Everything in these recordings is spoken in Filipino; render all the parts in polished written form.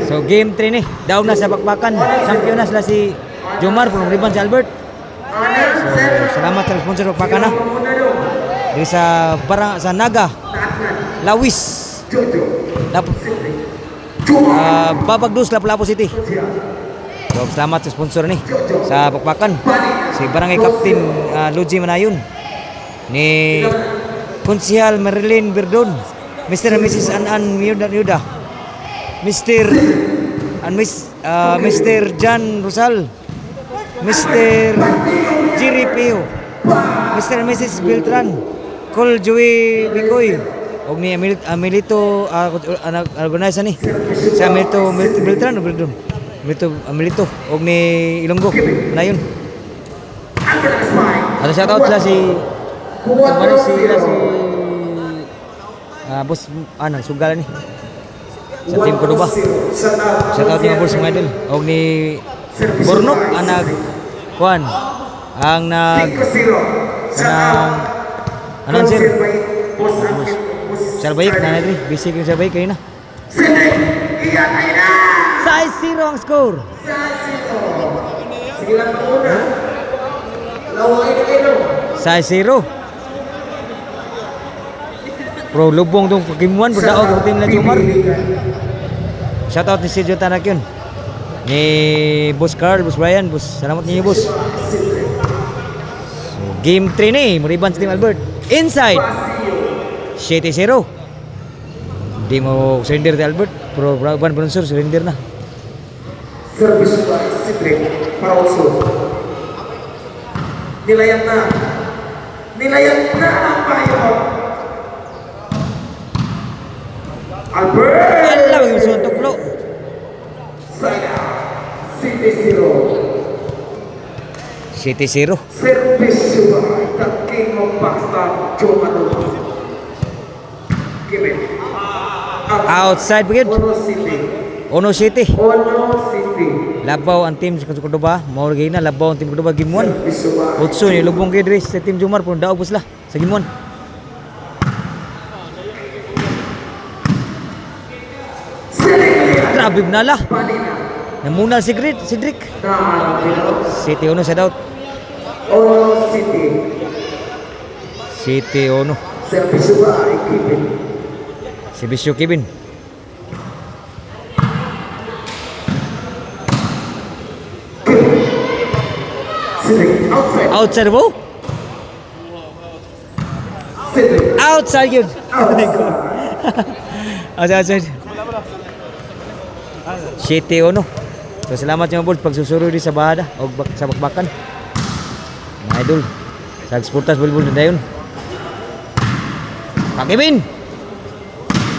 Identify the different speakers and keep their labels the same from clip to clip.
Speaker 1: So game 3 ni, daw na sa bakbakan. Champion na sila si Jomar from Riban si Albert. So salamat sa sponsor sa bakbakan na. Di sa sa Naga, Lawis, Babagdos, Lapu-Lapu City. So salamat sa sponsor ni sa bakbakan. Si Barangay Captain Luigi Manayon, ni Konsihal Marilyn Verdon, Mr. and Mrs. Anan Yuda, Mr. and Mr. John Rosal, Mr. Jerry Pio, Mr. and Mrs. Beltran, Col Joey Bicoy, og ni Amelito organizer ni sa Amelito Beltran o Beltran Amelito og ni Ilonggo na yun. At shoutout sila si boss sugal ni sa team Cordoba. Shoutout ni boss mga idol og ni Bornok anag kuan ang anong sir Salbayik na natin basic yung Salbayik kayo na 6-0 ang score. Sige lang muna. Laway na kayo. 6-0. Pro lubong tong pagimuan berdaog ang team na Jomar. Shoutout ni Sergio Tanak yun. Ni Boss Carl, Boss Brian, Boss. Salamat ninyo, Boss. So, game 3 ni, Mariban sa Team Albert. Inside. 7-0. Hindi mo surrender ni Albert. Pero Braban Bronsor, surrender na.
Speaker 2: Service by Cedric Pauso. Nilayan na ang bayo. Albert!
Speaker 1: Kailan yung suntok lo?
Speaker 2: Saya, 7-0.
Speaker 1: 7-0.
Speaker 2: Service by the King of Pakistan, Jomar. Give it.
Speaker 1: Outside brigade. Ono City. Labaw ang team sa Cordoba. Maurgay na labaw ang team Cordoba game 1. Utso ni lubong kay Dres sa team Jomar pun daog sila sa game 1. Grabe nala. Namunal si Cedric. City ono sa doubt.
Speaker 2: Ono City.
Speaker 1: City ono. Si Bisyo Kevin. Outside bro? Outside yun. Outside. City ono. So salamat yung boss pagsusuro di sa bahada o sa bakbakan. Mga idol. Sa exportas bulbul na dayon. Kevin.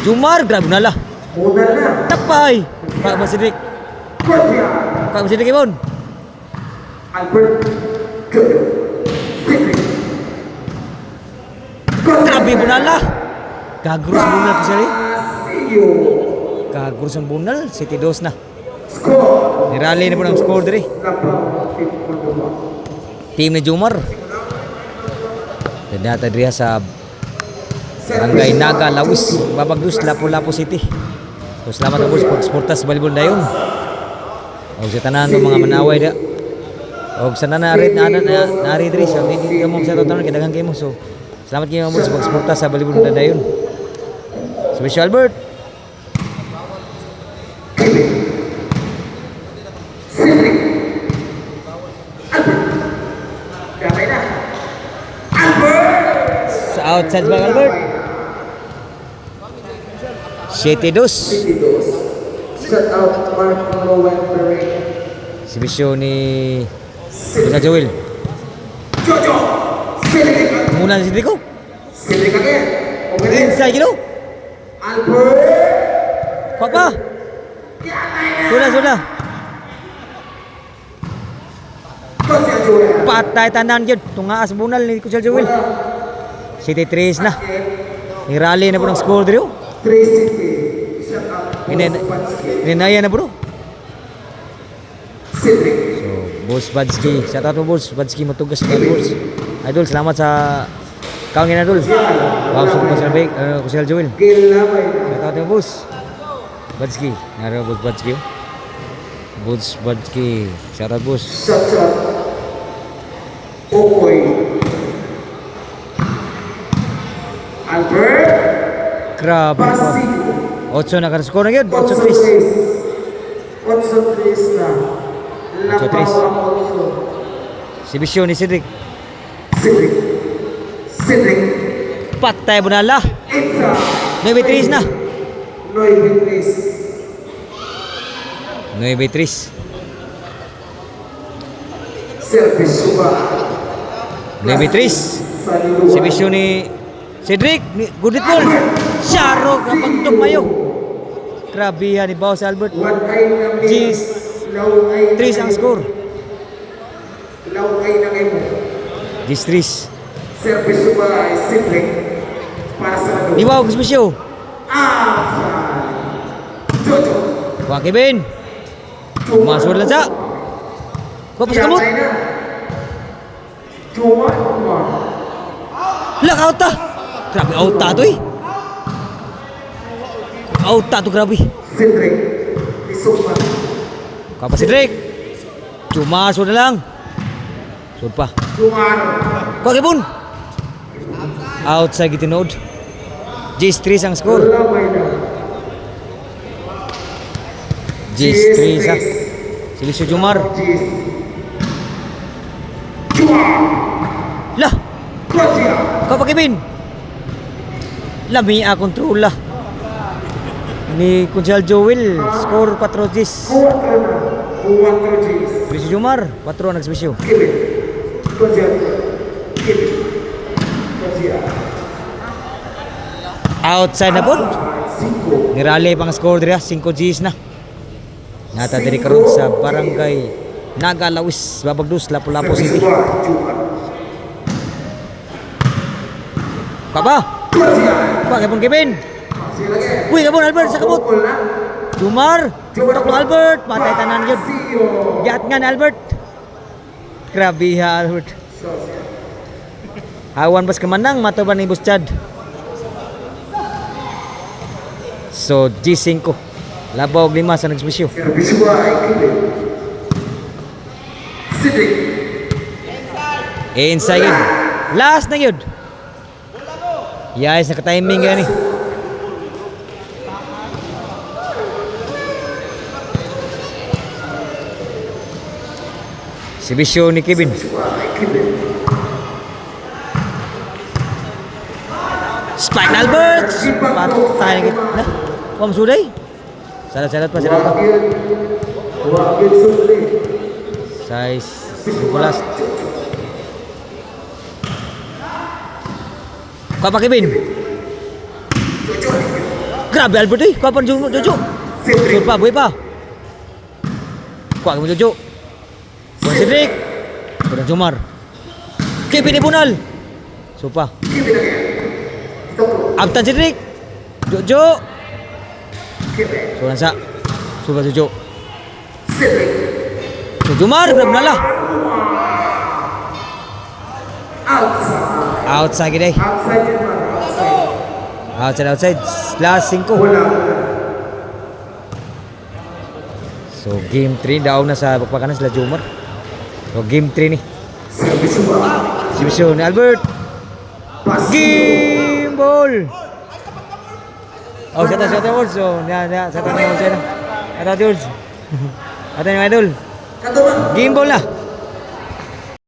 Speaker 1: Jomar grabe nala. Tapay. Pak Masidik. Pak Masidik Ibon.
Speaker 2: Albert
Speaker 1: Grabe bunala. Kagurus bunal ko sari. Kagurus ang bunal. 7-2 na. Nirali na po ng score diri. Team ni Jomar. Tadata diri sa Barangay Naga, Lawis, Babagdos, Lapu-Lapu City. So salamat po sa Sportas Balibol dayon. O sa tanan ng mga manaway da. O sa nanarit diri sa hindi mo sa tanan kadaghang kay mo. So salamat kayo mo sa Sportas sa Balibol dayon. Special Albert. Sa outside bang Albert. 7-2.
Speaker 2: Shut out Mark Rowan Perez.
Speaker 1: Si Bisyo ni Kuya Joel.
Speaker 2: Jojo.
Speaker 1: Muna si Rico.
Speaker 2: Cedric again.
Speaker 1: Inside gino.
Speaker 2: Albert.
Speaker 1: Papa. Sudah. Patay tanan yun. Tungaas bunal ni Kuya Joel. 7-3 na. Nirali na po ng score dito.
Speaker 2: 3-6. Shut out.
Speaker 1: Ninaya na bro.
Speaker 2: Cedric.
Speaker 1: So, Boss Badsky. Shout out mo Boss Badsky matugas na Boss. Idol, salamat sa kaungin na Idol. Wow, so Kuya Joel.
Speaker 2: Gilabay.
Speaker 1: Shout out mo Boss. Badski. Naro Boss Badski. Boss Badski. Shout out boss.
Speaker 2: Sacha. Okoy. Albert.
Speaker 1: Grabe.
Speaker 2: Basigo.
Speaker 1: 8 na ka-score na yun. 8-3.
Speaker 2: 8-3 na.
Speaker 1: 8-3.
Speaker 2: Labaw
Speaker 1: Si Bisyo ni Cedric.
Speaker 2: Cedric. Cedric.
Speaker 1: Patay bunala.
Speaker 2: Extra.
Speaker 1: 9-3 na.
Speaker 2: 9-3.
Speaker 1: 9-3.
Speaker 2: Service suba.
Speaker 1: 9-3. Si Bisyo ni Cedric. Good ball. Syaro kapag tumayo. Grabe yan ni Boss Albert. Gis. 3 ang score.
Speaker 2: Laway na kayo.
Speaker 1: Gis 3.
Speaker 2: Service suba ay Cedric. Para sa lalo.
Speaker 1: Iwaw kis Bisyo.
Speaker 2: Jojo.
Speaker 1: Kuha Kevin. Masuk lang sa. Kuha pa sa kamot.
Speaker 2: Cuma.
Speaker 1: Lak out ta. Grabe out ta to eh. Out ta to grabe.
Speaker 2: Cedric. Isukman.
Speaker 1: Kuha pa si Drake. Cuma masuk na lang. Sud pa.
Speaker 2: Jumar.
Speaker 1: Kuha Kevin. Outside gitinod. Gis 3 ang score.
Speaker 2: Laway na.
Speaker 1: Gis 3 sa. Si Lisio Jumar.
Speaker 2: Jis. Jumar.
Speaker 1: Lah.
Speaker 2: Gracia.
Speaker 1: Kuha pa Kevin. Lami a kontrol lah. Ni Kunjal Joel. Score 4 Gis.
Speaker 2: 4 na. 4 Jis.
Speaker 1: Lisio Jumar. 4 ang nagsbisyo.
Speaker 2: Kevin. Gracia. Kevin. Gracia.
Speaker 1: Outside na po.
Speaker 2: 5.
Speaker 1: Nirali pang score dira 5 Gs na. Nata diri karon sa barangay Nagalawis, Babagdus, Lapu-Lapu City. Kaba. Kuha kapon Kevin. Uy kapon Albert sa kabot. Jumar. Taklo Albert. Patay tanan yun. Giat nga ni Albert. Grabe ha Albert. Hawan bas kemanang mato ba ni Boss Chad. So G5 labaw og 5 sa nagsbisyo.
Speaker 2: Service suba ay Kevin. Cedric.
Speaker 1: Inside yun. Last na yun. Yes, naka-timing gani. Si Bisyo ni Kevin.
Speaker 2: Suba ay Kevin.
Speaker 1: Spike na Albert. Patay na kita. Pam suday. Salat-salat pa sila pa.
Speaker 2: Wakil Sudli.
Speaker 1: Size 12. Kuha pa Kevin. Grabe Albert eh. Kuha pa Jojo. Sud pa, buhay pa. Kuha ka mo Jojo. Kuha Cedric. Kuha Jumar. Kevin Ibunal. Supa.
Speaker 2: Kevin again.
Speaker 1: Abtan Cedric. Jojo.
Speaker 2: Kevin.
Speaker 1: Sunan sa. Supa Jojo.
Speaker 2: Cedric.
Speaker 1: So Jumar. Grabe na lah.
Speaker 2: Outside.
Speaker 1: Outside gini.
Speaker 2: Outside Jumar.
Speaker 1: Outside. Last 5.
Speaker 2: Wala.
Speaker 1: So game 3 daw na sa bakbakanan sila Jumar. So game 3 ni.
Speaker 2: Service suba.
Speaker 1: Si Bisyo ni Albert.
Speaker 2: Basigo.
Speaker 1: Game ball. Oh, shot words. So, shot na. Shot words. Ato ni idol.
Speaker 2: Katuman.
Speaker 1: Game ball na.